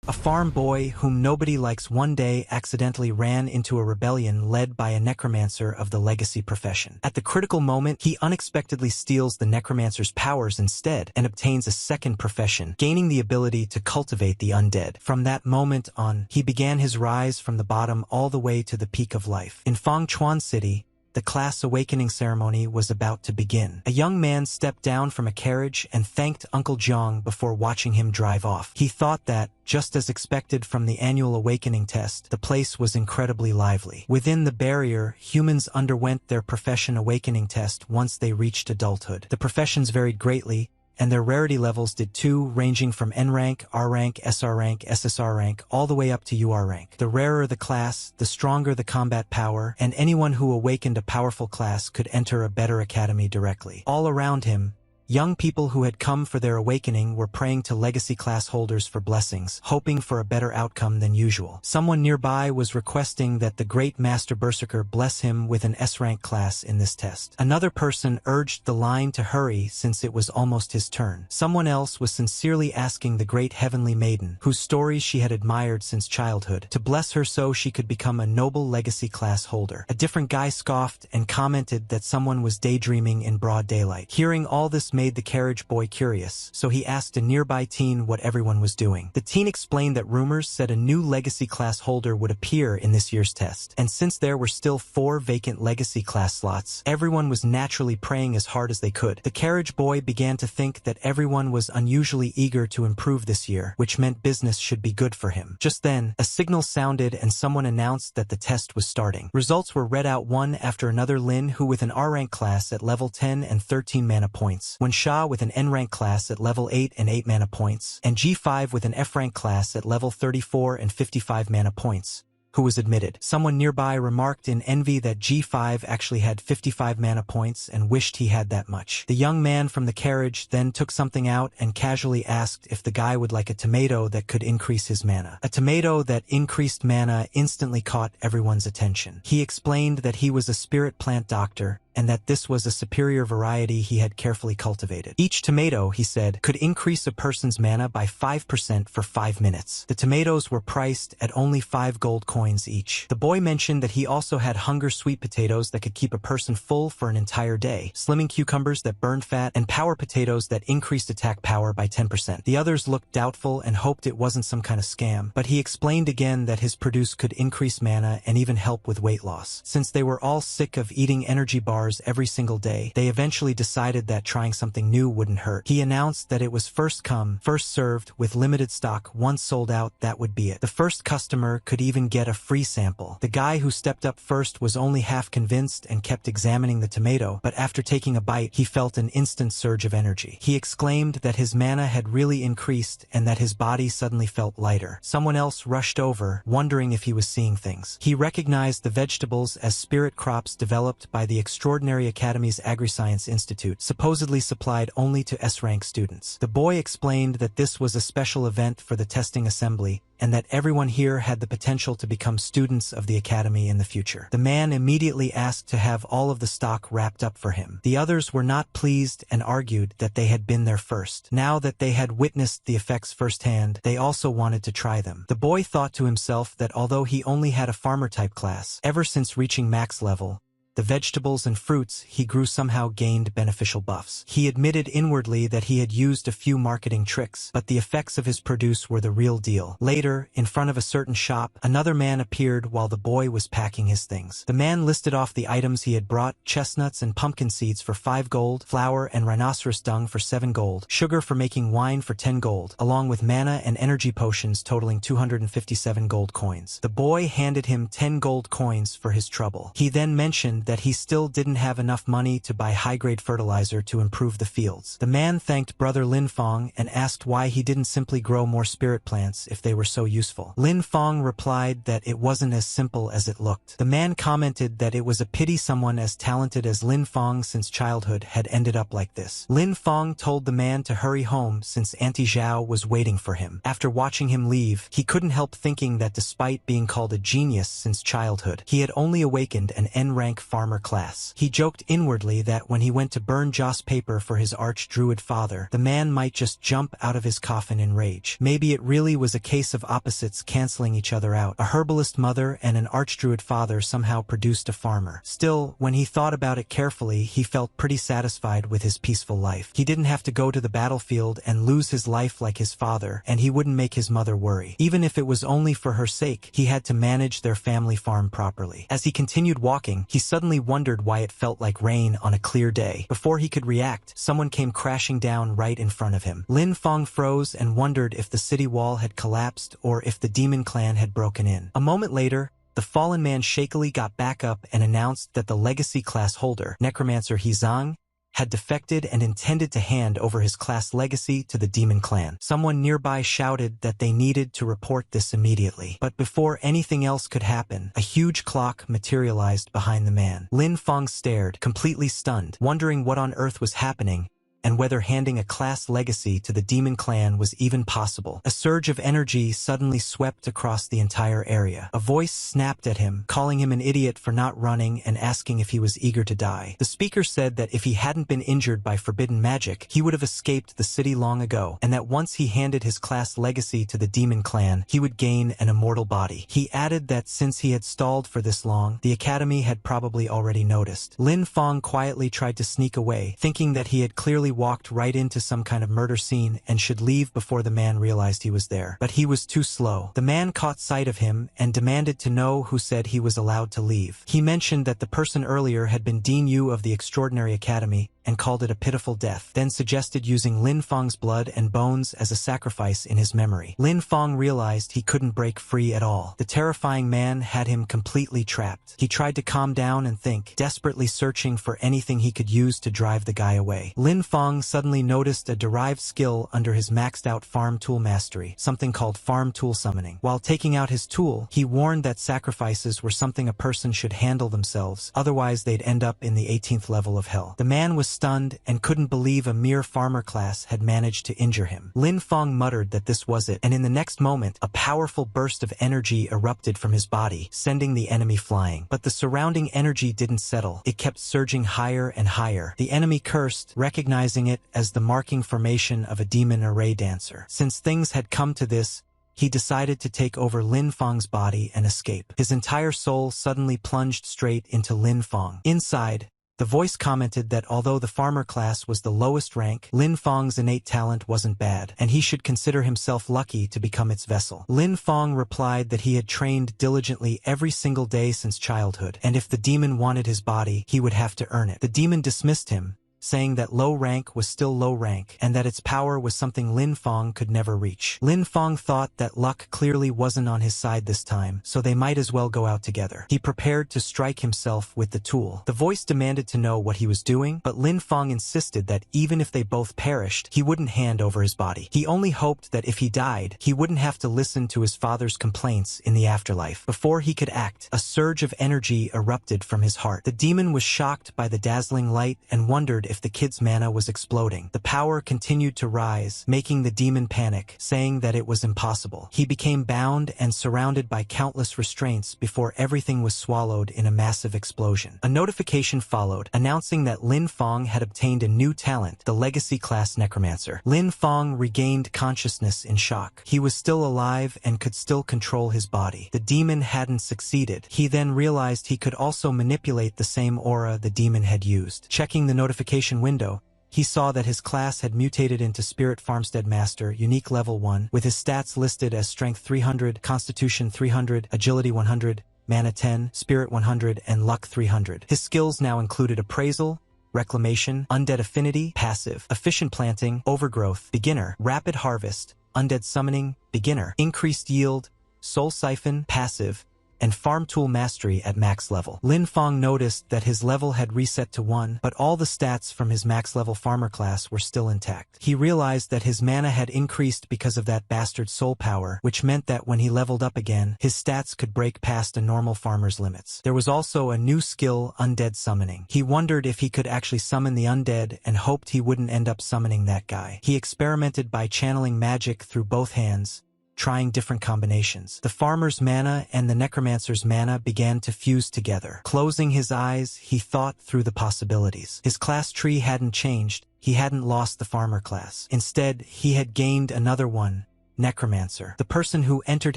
A farm boy whom nobody likes one day accidentally ran into a rebellion led by a necromancer of the legacy profession. At the critical moment, he unexpectedly steals the necromancer's powers instead and obtains a second profession, gaining the ability to cultivate the undead. From that moment on, he began his rise from the bottom all the way to the peak of life. In Fengchuan City, the class awakening ceremony was about to begin. A young man stepped down from a carriage and thanked Uncle Jiang before watching him drive off. He thought that, just as expected from the annual awakening test, the place was incredibly lively. Within the barrier, humans underwent their profession awakening test once they reached adulthood. The professions varied greatly, and their rarity levels did too, ranging from N rank, R rank, SR rank, SSR rank, all the way up to UR rank. The rarer the class, the stronger the combat power, and anyone who awakened a powerful class could enter a better academy directly. All around him, young people who had come for their awakening were praying to legacy class holders for blessings, hoping for a better outcome than usual. Someone nearby was requesting that the great Master Berserker bless him with an S-rank class in this test. Another person urged the line to hurry since it was almost his turn. Someone else was sincerely asking the great heavenly maiden, whose stories she had admired since childhood, to bless her so she could become a noble legacy class holder. A different guy scoffed and commented that someone was daydreaming in broad daylight. Hearing all this made the carriage boy curious, so he asked a nearby teen what everyone was doing. The teen explained that rumors said a new legacy class holder would appear in this year's test, and since there were still 4 vacant legacy class slots, everyone was naturally praying as hard as they could. The carriage boy began to think that everyone was unusually eager to improve this year, which meant business should be good for him. Just then, a signal sounded and someone announced that the test was starting. Results were read out one after another. Lin, who with an R-rank class at level 10 and 13 mana points, Wen Sha with an N-rank class at level 8 and 8 mana points, and G5 with an F-rank class at level 34 and 55 mana points, who was admitted. Someone nearby remarked in envy that G5 actually had 55 mana points and wished he had that much. The young man from the carriage then took something out and casually asked if the guy would like a tomato that could increase his mana. A tomato that increased mana instantly caught everyone's attention. He explained that he was a spirit plant doctor, and that this was a superior variety he had carefully cultivated. Each tomato, he said, could increase a person's mana by 5% for 5 minutes. The tomatoes were priced at only 5 gold coins each. The boy mentioned that he also had hunger sweet potatoes that could keep a person full for an entire day, slimming cucumbers that burned fat, and power potatoes that increased attack power by 10%. The others looked doubtful and hoped it wasn't some kind of scam, but he explained again that his produce could increase mana and even help with weight loss. Since they were all sick of eating energy bars every single day, they eventually decided that trying something new wouldn't hurt. He announced that it was first come, first served, with limited stock. Once sold out, that would be it. The first customer could even get a free sample. The guy who stepped up first was only half convinced and kept examining the tomato, but after taking a bite, he felt an instant surge of energy. He exclaimed that his mana had really increased and that his body suddenly felt lighter. Someone else rushed over, wondering if he was seeing things. He recognized the vegetables as spirit crops developed by the Extraordinary Academy's Agri-Science Institute, supposedly supplied only to S-rank students. The boy explained that this was a special event for the testing assembly, and that everyone here had the potential to become students of the academy in the future. The man immediately asked to have all of the stock wrapped up for him. The others were not pleased and argued that they had been there first. Now that they had witnessed the effects firsthand, they also wanted to try them. The boy thought to himself that although he only had a farmer-type class, ever since reaching max level, the vegetables and fruits he grew somehow gained beneficial buffs. He admitted inwardly that he had used a few marketing tricks, but the effects of his produce were the real deal. Later, in front of a certain shop, another man appeared while the boy was packing his things. The man listed off the items he had brought: chestnuts and pumpkin seeds for 5 gold, flour and rhinoceros dung for 7 gold, sugar for making wine for 10 gold, along with mana and energy potions totaling 257 gold coins. The boy handed him 10 gold coins for his trouble. He then mentioned that he still didn't have enough money to buy high-grade fertilizer to improve the fields. The man thanked Brother Lin Fong and asked why he didn't simply grow more spirit plants if they were so useful. Lin Fong replied that it wasn't as simple as it looked. The man commented that it was a pity someone as talented as Lin Fong since childhood had ended up like this. Lin Fong told the man to hurry home since Auntie Zhao was waiting for him. After watching him leave, he couldn't help thinking that despite being called a genius since childhood, he had only awakened an N-rank farmer class. He joked inwardly that when he went to burn joss paper for his arch-druid father, the man might just jump out of his coffin in rage. Maybe it really was a case of opposites canceling each other out. A herbalist mother and an arch-druid father somehow produced a farmer. Still, when he thought about it carefully, he felt pretty satisfied with his peaceful life. He didn't have to go to the battlefield and lose his life like his father, and he wouldn't make his mother worry. Even if it was only for her sake, he had to manage their family farm properly. As he continued walking, he suddenly wondered why it felt like rain on a clear day. Before he could react, someone came crashing down right in front of him. Lin Fong froze and wondered if the city wall had collapsed or if the demon clan had broken in. A moment later, the fallen man shakily got back up and announced that the legacy class holder, Necromancer Hizang, had defected and intended to hand over his class legacy to the demon clan. Someone nearby shouted that they needed to report this immediately. But before anything else could happen, a huge clock materialized behind the man. Lin Fong stared, completely stunned, wondering what on earth was happening and whether handing a class legacy to the demon clan was even possible. A surge of energy suddenly swept across the entire area. A voice snapped at him, calling him an idiot for not running and asking if he was eager to die. The speaker said that if he hadn't been injured by forbidden magic, he would have escaped the city long ago, and that once he handed his class legacy to the demon clan, he would gain an immortal body. He added that since he had stalled for this long, the academy had probably already noticed. Lin Fong quietly tried to sneak away, thinking that he had clearly walked right into some kind of murder scene and should leave before the man realized he was there. But he was too slow. The man caught sight of him and demanded to know who said he was allowed to leave. He mentioned that the person earlier had been Dean Yu of the Extraordinary Academy and called it a pitiful death, then suggested using Lin Fong's blood and bones as a sacrifice in his memory. Lin Fong realized he couldn't break free at all. The terrifying man had him completely trapped. He tried to calm down and think, desperately searching for anything he could use to drive the guy away. Lin Fong suddenly noticed a derived skill under his maxed-out farm tool mastery, something called farm tool summoning. While taking out his tool, he warned that sacrifices were something a person should handle themselves, otherwise they'd end up in the 18th level of hell. The man was stunned and couldn't believe a mere farmer class had managed to injure him. Lin Fong muttered that this was it, and in the next moment, a powerful burst of energy erupted from his body, sending the enemy flying. But the surrounding energy didn't settle. It kept surging higher and higher. The enemy cursed, recognizing it as the marking formation of a demon array dancer. Since things had come to this, he decided to take over Lin Fong's body and escape. His entire soul suddenly plunged straight into Lin Fong. Inside, the voice commented that although the farmer class was the lowest rank, Lin Fong's innate talent wasn't bad, and he should consider himself lucky to become its vessel. Lin Fong replied that he had trained diligently every single day since childhood, and if the demon wanted his body, he would have to earn it. The demon dismissed him, saying that low rank was still low rank and that its power was something Lin Fong could never reach. Lin Fong thought that luck clearly wasn't on his side this time, so they might as well go out together. He prepared to strike himself with the tool. The voice demanded to know what he was doing, but Lin Fong insisted that even if they both perished, he wouldn't hand over his body. He only hoped that if he died, he wouldn't have to listen to his father's complaints in the afterlife. Before he could act, a surge of energy erupted from his heart. The demon was shocked by the dazzling light and wondered if the kid's mana was exploding. The power continued to rise, making the demon panic, saying that it was impossible. He became bound and surrounded by countless restraints before everything was swallowed in a massive explosion. A notification followed, announcing that Lin Fong had obtained a new talent, the Legacy Class Necromancer. Lin Fong regained consciousness in shock. He was still alive and could still control his body. The demon hadn't succeeded. He then realized he could also manipulate the same aura the demon had used. Checking the notification window, he saw that his class had mutated into Spirit Farmstead Master, Unique Level 1, with his stats listed as Strength 300, Constitution 300, Agility 100, Mana 10, Spirit 100, and Luck 300. His skills now included Appraisal, Reclamation, Undead Affinity, Passive, Efficient Planting, Overgrowth, Beginner, Rapid Harvest, Undead Summoning, Beginner, Increased Yield, Soul Siphon, Passive, and Farm Tool Mastery at max level. Lin Fong noticed that his level had reset to 1, but all the stats from his max level farmer class were still intact. He realized that his mana had increased because of that bastard soul power, which meant that when he leveled up again, his stats could break past a normal farmer's limits. There was also a new skill, Undead Summoning. He wondered if he could actually summon the undead and hoped he wouldn't end up summoning that guy. He experimented by channeling magic through both hands, trying different combinations. The farmer's mana and the necromancer's mana began to fuse together. Closing his eyes, he thought through the possibilities. His class tree hadn't changed. He hadn't lost the farmer class. Instead, he had gained another one, Necromancer. The person who entered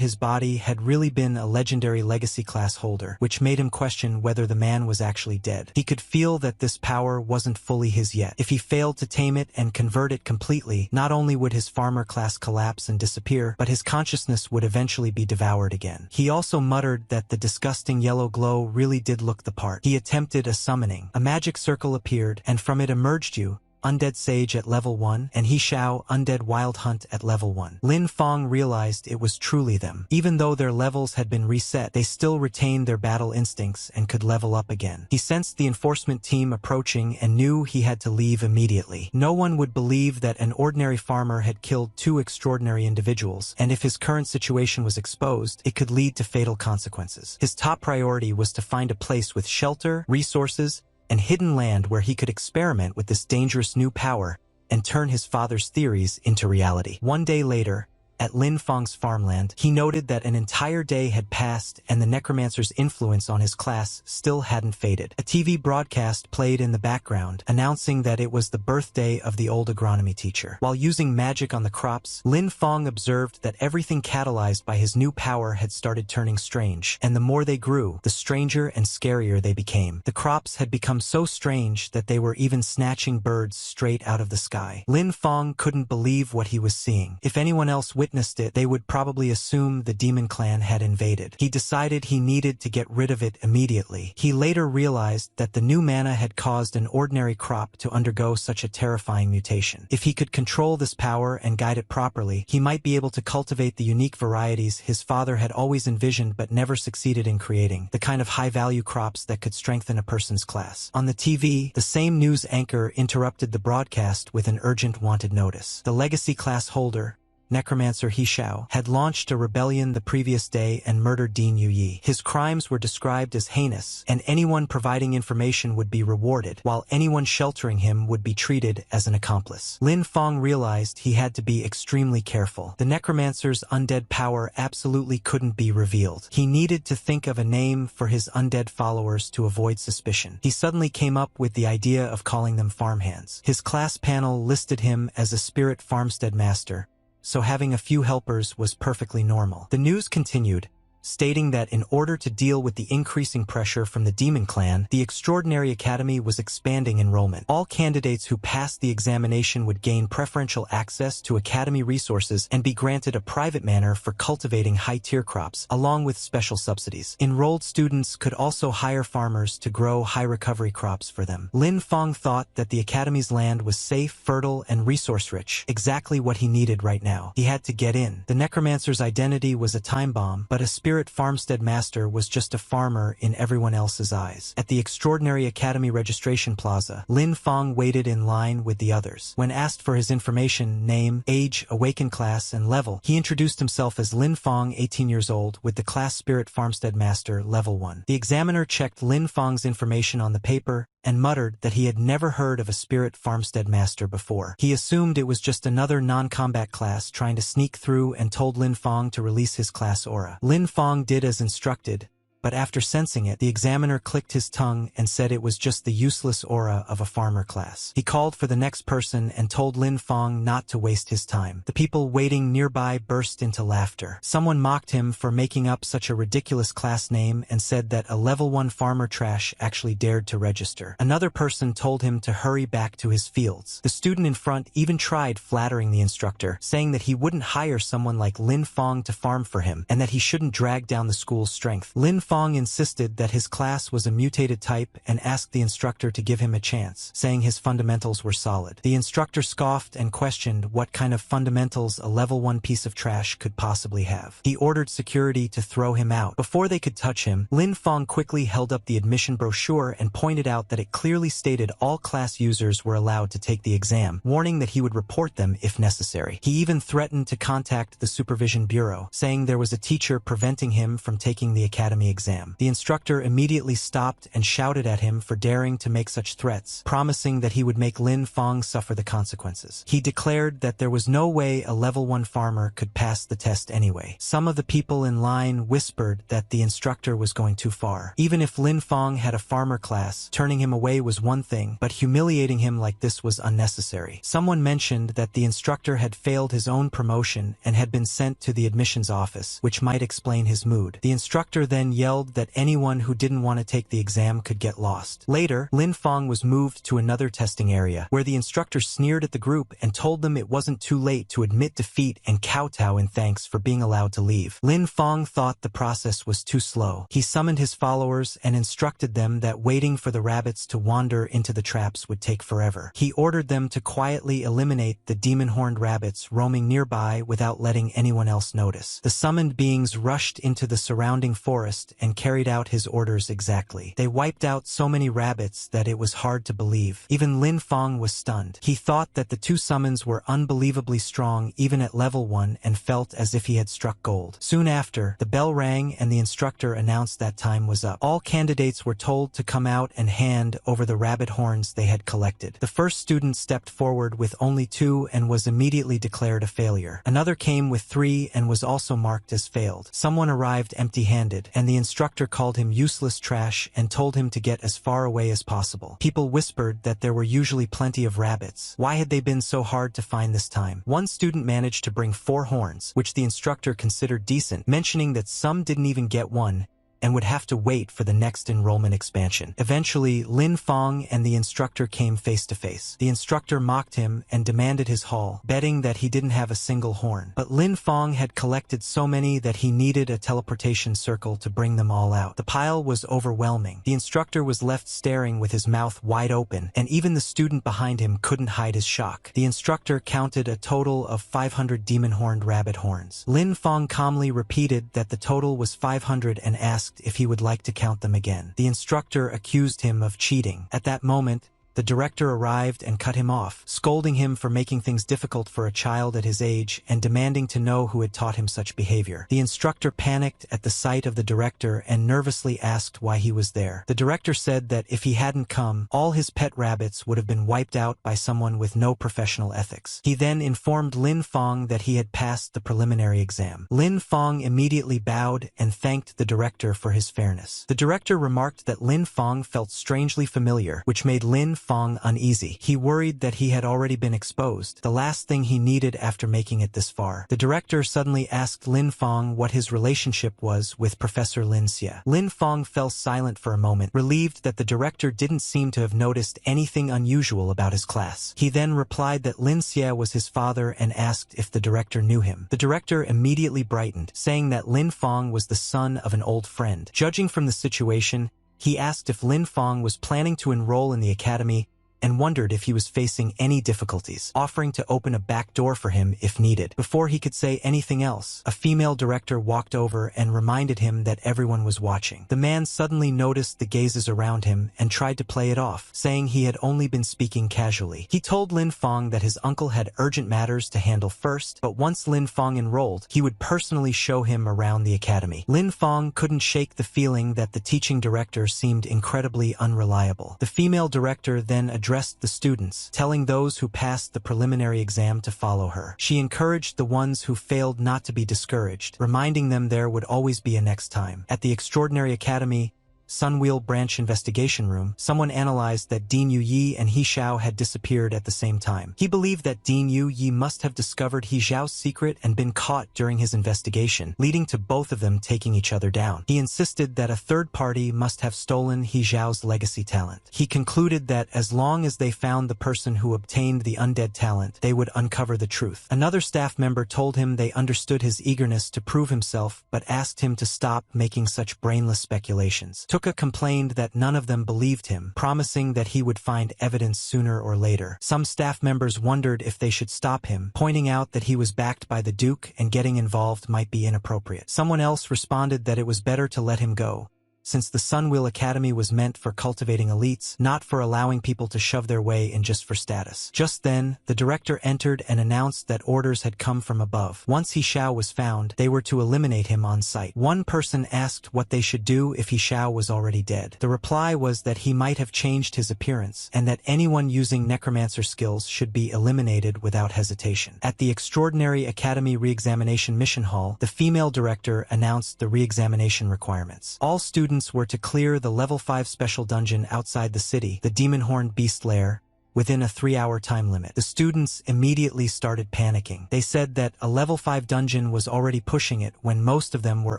his body had really been a legendary legacy class holder, which made him question whether the man was actually dead. He could feel that this power wasn't fully his yet. If he failed to tame it and convert it completely, not only would his farmer class collapse and disappear, but his consciousness would eventually be devoured again. He also muttered that the disgusting yellow glow really did look the part. He attempted a summoning. A magic circle appeared, and from it emerged you, Undead Sage at level 1, and He Shao, Undead Wild Hunt at level 1. Lin Fong realized it was truly them. Even though their levels had been reset, they still retained their battle instincts and could level up again. He sensed the enforcement team approaching and knew he had to leave immediately. No one would believe that an ordinary farmer had killed two extraordinary individuals, and if his current situation was exposed, it could lead to fatal consequences. His top priority was to find a place with shelter, resources, and hidden land where he could experiment with this dangerous new power and turn his father's theories into reality. One day later, at Lin Fong's farmland, he noted that an entire day had passed and the necromancer's influence on his class still hadn't faded. A TV broadcast played in the background, announcing that it was the birthday of the old agronomy teacher. While using magic on the crops, Lin Fong observed that everything catalyzed by his new power had started turning strange, and the more they grew, the stranger and scarier they became. The crops had become so strange that they were even snatching birds straight out of the sky. Lin Fong couldn't believe what he was seeing. If anyone else witnessed it, they would probably assume the demon clan had invaded. He decided he needed to get rid of it immediately. He later realized that the new mana had caused an ordinary crop to undergo such a terrifying mutation. If he could control this power and guide it properly, he might be able to cultivate the unique varieties his father had always envisioned but never succeeded in creating, the kind of high-value crops that could strengthen a person's class. On the TV, the same news anchor interrupted the broadcast with an urgent wanted notice. The legacy class holder, Necromancer He Shao, had launched a rebellion the previous day and murdered Dean Yu. His crimes were described as heinous, and anyone providing information would be rewarded, while anyone sheltering him would be treated as an accomplice. Lin Fong realized he had to be extremely careful. The Necromancer's undead power absolutely couldn't be revealed. He needed to think of a name for his undead followers to avoid suspicion. He suddenly came up with the idea of calling them farmhands. His class panel listed him as a spirit farmstead master, so having a few helpers was perfectly normal. The news continued, stating that in order to deal with the increasing pressure from the Demon Clan, the Extraordinary Academy was expanding enrollment. All candidates who passed the examination would gain preferential access to Academy resources and be granted a private manor for cultivating high-tier crops, along with special subsidies. Enrolled students could also hire farmers to grow high-recovery crops for them. Lin Fong thought that the Academy's land was safe, fertile, and resource-rich, exactly what he needed right now. He had to get in. The Necromancer's identity was a time bomb, but a spirit farmstead master was just a farmer in everyone else's eyes. At the Extraordinary Academy registration plaza, Lin Fong waited in line with the others. When asked for his information, name, age, awakened class, and level, he introduced himself as Lin Fong, 18 years old, with the class Spirit Farmstead Master, level 1. The examiner checked Lin Fong's information on the paper and muttered that he had never heard of a Spirit Farmstead Master before. He assumed it was just another non-combat class trying to sneak through and told Lin Fong to release his class aura. Lin Fong did as instructed, but after sensing it, the examiner clicked his tongue and said it was just the useless aura of a farmer class. He called for the next person and told Lin Fong not to waste his time. The people waiting nearby burst into laughter. Someone mocked him for making up such a ridiculous class name and said that a level 1 farmer trash actually dared to register. Another person told him to hurry back to his fields. The student in front even tried flattering the instructor, saying that he wouldn't hire someone like Lin Fong to farm for him and that he shouldn't drag down the school's strength. Lin Fong insisted that his class was a mutated type and asked the instructor to give him a chance, saying his fundamentals were solid. The instructor scoffed and questioned what kind of fundamentals a level 1 piece of trash could possibly have. He ordered security to throw him out. Before they could touch him, Lin Fong quickly held up the admission brochure and pointed out that it clearly stated all class users were allowed to take the exam, warning that he would report them if necessary. He even threatened to contact the Supervision Bureau, saying there was a teacher preventing him from taking the academy exam. exam. The instructor immediately stopped and shouted at him for daring to make such threats, promising that he would make Lin Fong suffer the consequences. He declared that there was no way a level 1 farmer could pass the test anyway. Some of the people in line whispered that the instructor was going too far. Even if Lin Fong had a farmer class, turning him away was one thing, but humiliating him like this was unnecessary. Someone mentioned that the instructor had failed his own promotion and had been sent to the admissions office, which might explain his mood. The instructor then yelled that anyone who didn't want to take the exam could get lost. Later, Lin Fong was moved to another testing area, where the instructor sneered at the group and told them it wasn't too late to admit defeat and kowtow in thanks for being allowed to leave. Lin Fong thought the process was too slow. He summoned his followers and instructed them that waiting for the rabbits to wander into the traps would take forever. He ordered them to quietly eliminate the demon-horned rabbits roaming nearby without letting anyone else notice. The summoned beings rushed into the surrounding forest and carried out his orders exactly. They wiped out so many rabbits that it was hard to believe. Even Lin Fong was stunned. He thought that the two summons were unbelievably strong even at level 1 and felt as if he had struck gold. Soon after, the bell rang and the instructor announced that time was up. All candidates were told to come out and hand over the rabbit horns they had collected. The first student stepped forward with only 2 and was immediately declared a failure. Another came with 3 and was also marked as failed. Someone arrived empty-handed, and the instructor called him useless trash and told him to get as far away as possible. People whispered that there were usually plenty of rabbits. Why had they been so hard to find this time? One student managed to bring 4 horns, which the instructor considered decent, mentioning that some didn't even get one and would have to wait for the next enrollment expansion. Eventually, Lin Fong and the instructor came face to face. The instructor mocked him and demanded his haul, betting that he didn't have a single horn. But Lin Fong had collected so many that he needed a teleportation circle to bring them all out. The pile was overwhelming. The instructor was left staring with his mouth wide open, and even the student behind him couldn't hide his shock. The instructor counted a total of 500 demon-horned rabbit horns. Lin Fong calmly repeated that the total was 500 and asked if he would like to count them again. The instructor accused him of cheating. At that moment, the director arrived and cut him off, scolding him for making things difficult for a child at his age and demanding to know who had taught him such behavior. The instructor panicked at the sight of the director and nervously asked why he was there. The director said that if he hadn't come, all his pet rabbits would have been wiped out by someone with no professional ethics. He then informed Lin Fong that he had passed the preliminary exam. Lin Fong immediately bowed and thanked the director for his fairness. The director remarked that Lin Fong felt strangely familiar, which made Lin Fong uneasy. He worried that he had already been exposed, the last thing he needed after making it this far. The director suddenly asked Lin Fong what his relationship was with Professor Lin Xie. Lin Fong fell silent for a moment, relieved that the director didn't seem to have noticed anything unusual about his class. He then replied that Lin Xie was his father and asked if the director knew him. The director immediately brightened, saying that Lin Fong was the son of an old friend. Judging from the situation, he asked if Lin Fong was planning to enroll in the academy and wondered if he was facing any difficulties, offering to open a back door for him if needed. Before he could say anything else, a female director walked over and reminded him that everyone was watching. The man suddenly noticed the gazes around him and tried to play it off, saying he had only been speaking casually. He told Lin Fong that his uncle had urgent matters to handle first, but once Lin Fong enrolled, he would personally show him around the academy. Lin Fong couldn't shake the feeling that the teaching director seemed incredibly unreliable. The female director then addressed the students, telling those who passed the preliminary exam to follow her. She encouraged the ones who failed not to be discouraged, reminding them there would always be a next time. At the Extraordinary Academy, Sunwheel Branch Investigation Room, someone analyzed that Dean Yu Yi and He Xiao had disappeared at the same time. He believed that Dean Yu Yi must have discovered He Xiao's secret and been caught during his investigation, leading to both of them taking each other down. He insisted that a third party must have stolen He Xiao's legacy talent. He concluded that as long as they found the person who obtained the undead talent, they would uncover the truth. Another staff member told him they understood his eagerness to prove himself, but asked him to stop making such brainless speculations. Tuka complained that none of them believed him, promising that he would find evidence sooner or later. Some staff members wondered if they should stop him, pointing out that he was backed by the Duke and getting involved might be inappropriate. Someone else responded that it was better to let him go, since the Sunwheel Academy was meant for cultivating elites, not for allowing people to shove their way in just for status. Just then, the director entered and announced that orders had come from above. Once He Xiao was found, they were to eliminate him on sight. One person asked what they should do if He Xiao was already dead. The reply was that he might have changed his appearance, and that anyone using necromancer skills should be eliminated without hesitation. At the Extraordinary Academy Re-examination Mission Hall, the female director announced the re-examination requirements. All students were to clear the level 5 special dungeon outside the city, the Demon-Horned Beast Lair, within a 3-hour time limit. The students immediately started panicking. They said that a level 5 dungeon was already pushing it when most of them were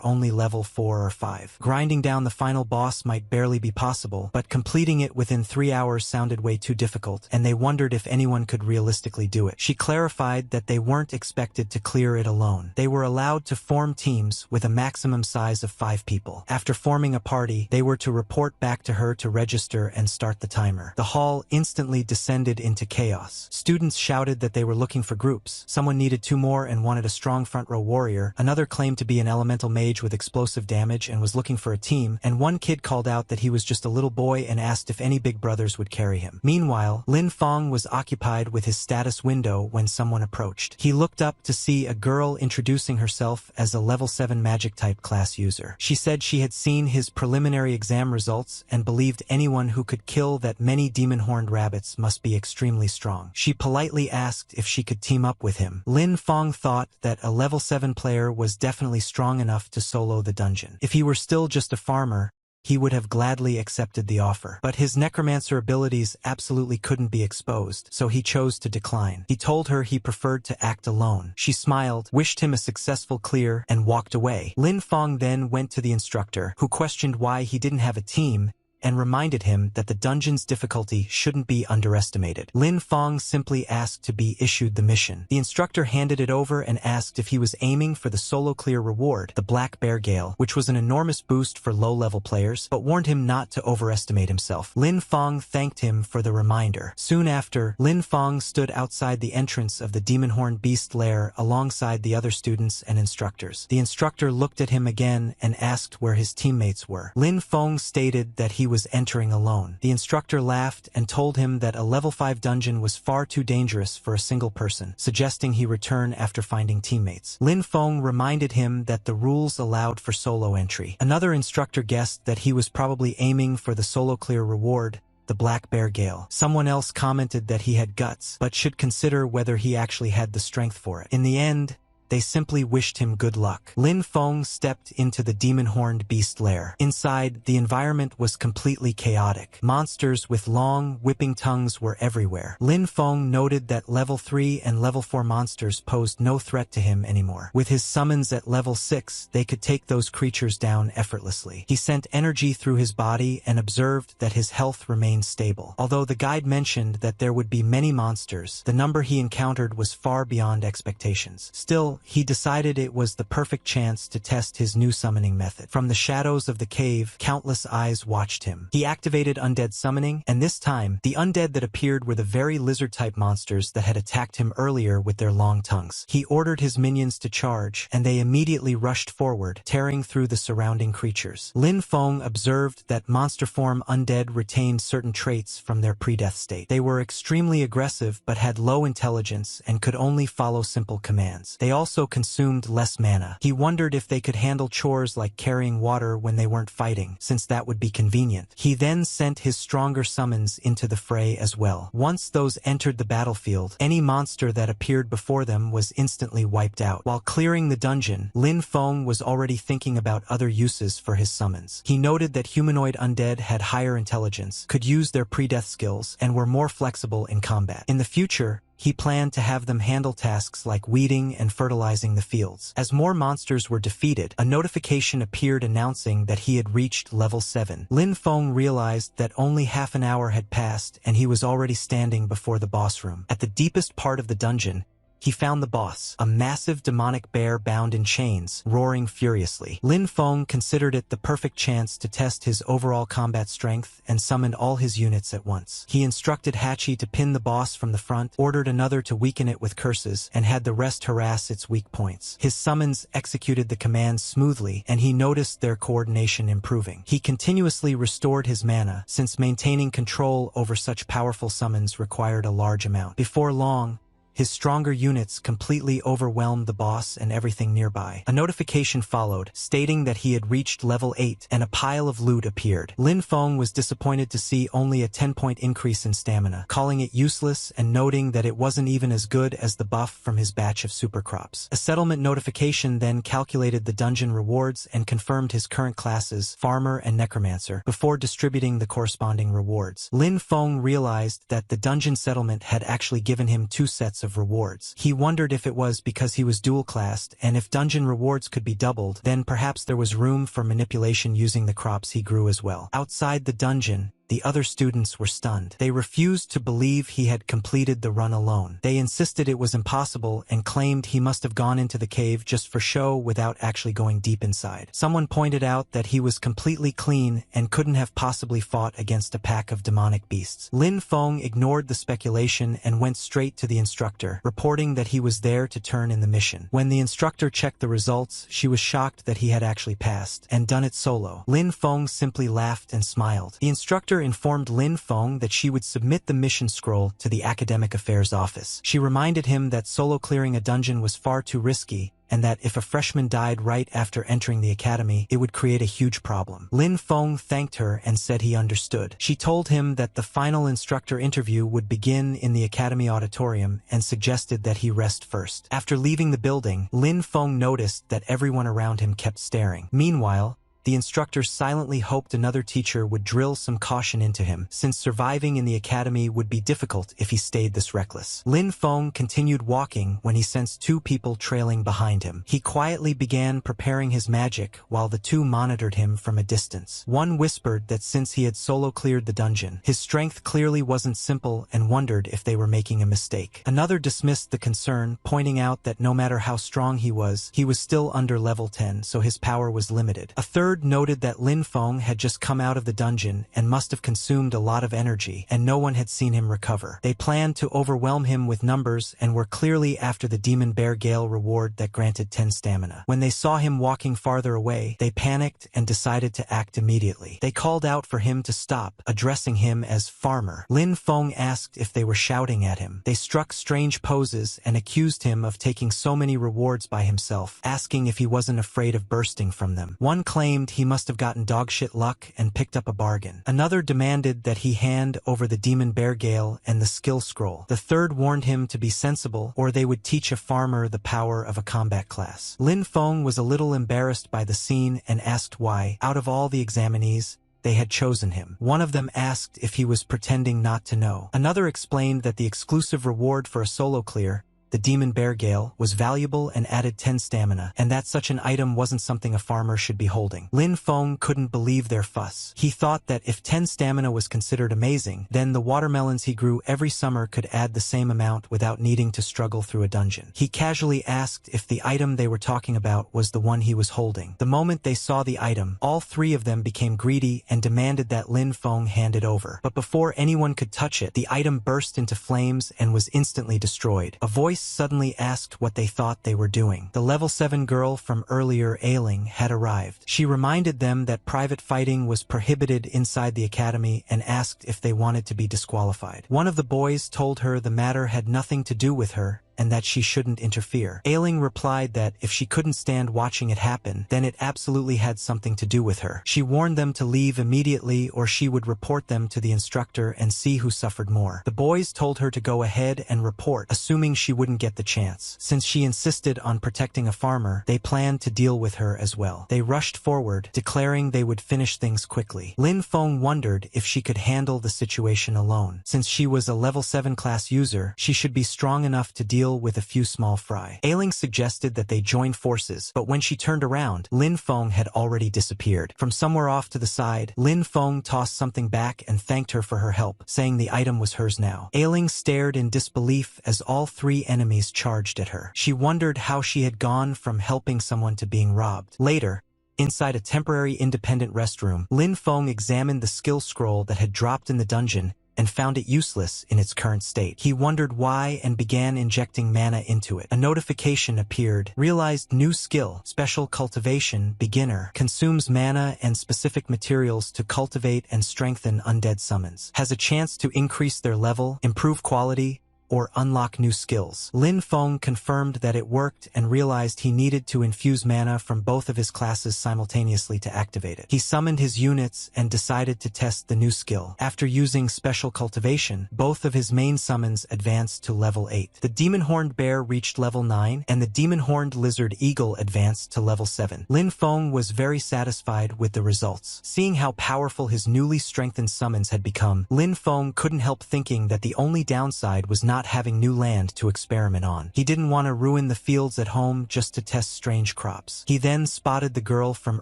only level 4 or 5. Grinding down the final boss might barely be possible, but completing it within 3 hours sounded way too difficult, and they wondered if anyone could realistically do it. She clarified that they weren't expected to clear it alone. They were allowed to form teams with a maximum size of 5 people. After forming a party, they were to report back to her to register and start the timer. The hall instantly descended into chaos. Students shouted that they were looking for groups. Someone needed 2 more and wanted a strong front row warrior. Another claimed to be an elemental mage with explosive damage and was looking for a team, and one kid called out that he was just a little boy and asked if any big brothers would carry him. Meanwhile, Lin Fong was occupied with his status window when someone approached. He looked up to see a girl introducing herself as a level 7 magic type class user. She said she had seen his preliminary exam results and believed anyone who could kill that many demon-horned rabbits must be extremely strong. She politely asked if she could team up with him. Lin Fong thought that a level 7 player was definitely strong enough to solo the dungeon. If he were still just a farmer, he would have gladly accepted the offer. But his necromancer abilities absolutely couldn't be exposed, so he chose to decline. He told her he preferred to act alone. She smiled, wished him a successful clear, and walked away. Lin Fong then went to the instructor, who questioned why he didn't have a team, and reminded him that the dungeon's difficulty shouldn't be underestimated. Lin Fong simply asked to be issued the mission. The instructor handed it over and asked if he was aiming for the solo clear reward, the Black Bear Gale, which was an enormous boost for low-level players, but warned him not to overestimate himself. Lin Fong thanked him for the reminder. Soon after, Lin Fong stood outside the entrance of the Demon-Horned Beast Lair alongside the other students and instructors. The instructor looked at him again and asked where his teammates were. Lin Fong stated that he was entering alone. The instructor laughed and told him that a level 5 dungeon was far too dangerous for a single person, suggesting he return after finding teammates. Lin Fong reminded him that the rules allowed for solo entry. Another instructor guessed that he was probably aiming for the solo clear reward, the Black Bear Gale. Someone else commented that he had guts, but should consider whether he actually had the strength for it. In the end, they simply wished him good luck. Lin Fong stepped into the demon-horned beast lair. Inside, the environment was completely chaotic. Monsters with long, whipping tongues were everywhere. Lin Fong noted that level 3 and level 4 monsters posed no threat to him anymore. With his summons at level 6, they could take those creatures down effortlessly. He sent energy through his body and observed that his health remained stable. Although the guide mentioned that there would be many monsters, the number he encountered was far beyond expectations. Still, he decided it was the perfect chance to test his new summoning method. From the shadows of the cave, countless eyes watched him. He activated undead summoning, and this time, the undead that appeared were the very lizard-type monsters that had attacked him earlier with their long tongues. He ordered his minions to charge, and they immediately rushed forward, tearing through the surrounding creatures. Lin Fong observed that monster form undead retained certain traits from their pre-death state. They were extremely aggressive but had low intelligence and could only follow simple commands. They also consumed less mana. He wondered if they could handle chores like carrying water when they weren't fighting, since that would be convenient. He then sent his stronger summons into the fray as well. Once those entered the battlefield, any monster that appeared before them was instantly wiped out. While clearing the dungeon, Lin Fong was already thinking about other uses for his summons. He noted that humanoid undead had higher intelligence, could use their pre-death skills, and were more flexible in combat. In the future, he planned to have them handle tasks like weeding and fertilizing the fields. As more monsters were defeated, a notification appeared announcing that he had reached level 7. Lin Fong realized that only half an hour had passed and he was already standing before the boss room. At the deepest part of the dungeon, he found the boss, a massive demonic bear bound in chains, roaring furiously. Lin Feng considered it the perfect chance to test his overall combat strength and summoned all his units at once. He instructed Hachi to pin the boss from the front, ordered another to weaken it with curses, and had the rest harass its weak points. His summons executed the commands smoothly, and he noticed their coordination improving. He continuously restored his mana, since maintaining control over such powerful summons required a large amount. Before long, his stronger units completely overwhelmed the boss and everything nearby. A notification followed, stating that he had reached level 8, and a pile of loot appeared. Lin Feng was disappointed to see only a 10-point increase in stamina, calling it useless and noting that it wasn't even as good as the buff from his batch of supercrops. A settlement notification then calculated the dungeon rewards and confirmed his current classes, Farmer and Necromancer, before distributing the corresponding rewards. Lin Feng realized that the dungeon settlement had actually given him 2 sets of rewards. He wondered if it was because he was dual-classed, and if dungeon rewards could be doubled, then perhaps there was room for manipulation using the crops he grew as well. Outside the dungeon, the other students were stunned. They refused to believe he had completed the run alone. They insisted it was impossible and claimed he must have gone into the cave just for show without actually going deep inside. Someone pointed out that he was completely clean and couldn't have possibly fought against a pack of demonic beasts. Lin Feng ignored the speculation and went straight to the instructor, reporting that he was there to turn in the mission. When the instructor checked the results, she was shocked that he had actually passed and done it solo. Lin Feng simply laughed and smiled. The instructor informed Lin Feng that she would submit the mission scroll to the Academic Affairs Office. She reminded him that solo clearing a dungeon was far too risky, and that if a freshman died right after entering the academy, it would create a huge problem. Lin Feng thanked her and said he understood. She told him that the final instructor interview would begin in the academy auditorium and suggested that he rest first. After leaving the building, Lin Feng noticed that everyone around him kept staring. Meanwhile, the instructor silently hoped another teacher would drill some caution into him, since surviving in the academy would be difficult if he stayed this reckless. Lin Feng continued walking when he sensed 2 people trailing behind him. He quietly began preparing his magic while the 2 monitored him from a distance. One whispered that since he had solo cleared the dungeon, his strength clearly wasn't simple and wondered if they were making a mistake. Another dismissed the concern, pointing out that no matter how strong he was still under level 10, so his power was limited. A third noted that Lin Feng had just come out of the dungeon and must have consumed a lot of energy, and no one had seen him recover. They planned to overwhelm him with numbers and were clearly after the Demon Bear Gale reward that granted 10 stamina. When they saw him walking farther away, they panicked and decided to act immediately. They called out for him to stop, addressing him as Farmer. Lin Feng asked if they were shouting at him. They struck strange poses and accused him of taking so many rewards by himself, asking if he wasn't afraid of bursting from them. One claimed he must have gotten dogshit luck and picked up a bargain. Another demanded that he hand over the Demon Bear Gale and the skill scroll. The third warned him to be sensible, or they would teach a farmer the power of a combat class. Lin Feng was a little embarrassed by the scene and asked why, out of all the examinees, they had chosen him. One of them asked if he was pretending not to know. Another explained that the exclusive reward for a solo clear, the Demon Bear Gale, was valuable and added 10 stamina, and that such an item wasn't something a farmer should be holding. Lin Feng couldn't believe their fuss. He thought that if 10 stamina was considered amazing, then the watermelons he grew every summer could add the same amount without needing to struggle through a dungeon. He casually asked if the item they were talking about was the one he was holding. The moment they saw the item, all 3 of them became greedy and demanded that Lin Feng hand it over. But before anyone could touch it, the item burst into flames and was instantly destroyed. A voice suddenly asked what they thought they were doing. The level 7 girl from earlier, Ailing, had arrived. She reminded them that private fighting was prohibited inside the academy and asked if they wanted to be disqualified. One of the boys told her the matter had nothing to do with her and that she shouldn't interfere. Ailing replied that if she couldn't stand watching it happen, then it absolutely had something to do with her. She warned them to leave immediately or she would report them to the instructor and see who suffered more. The boys told her to go ahead and report, assuming she wouldn't get the chance. Since she insisted on protecting a farmer, they planned to deal with her as well. They rushed forward, declaring they would finish things quickly. Lin Feng wondered if she could handle the situation alone. Since she was a level 7 class user, she should be strong enough to deal deal with a few small fry. Ailing suggested that they join forces, but when she turned around, Lin Feng had already disappeared. From somewhere off to the side, Lin Feng tossed something back and thanked her for her help, saying the item was hers now. Ailing stared in disbelief as all three enemies charged at her. She wondered how she had gone from helping someone to being robbed. Later, inside a temporary independent restroom, Lin Feng examined the skill scroll that had dropped in the dungeon and found it useless in its current state. He wondered why and began injecting mana into it. A notification appeared. Realized new skill, Special Cultivation, Beginner. Consumes mana and specific materials to cultivate and strengthen undead summons. Has a chance to increase their level, improve quality, or unlock new skills. Lin Feng confirmed that it worked and realized he needed to infuse mana from both of his classes simultaneously to activate it. He summoned his units and decided to test the new skill. After using Special Cultivation, both of his main summons advanced to level 8. The Demon-Horned Bear reached level 9, and the Demon-Horned Lizard Eagle advanced to level 7. Lin Feng was very satisfied with the results. Seeing how powerful his newly strengthened summons had become, Lin Feng couldn't help thinking that the only downside was not having new land to experiment on. He didn't want to ruin the fields at home just to test strange crops. He then spotted the girl from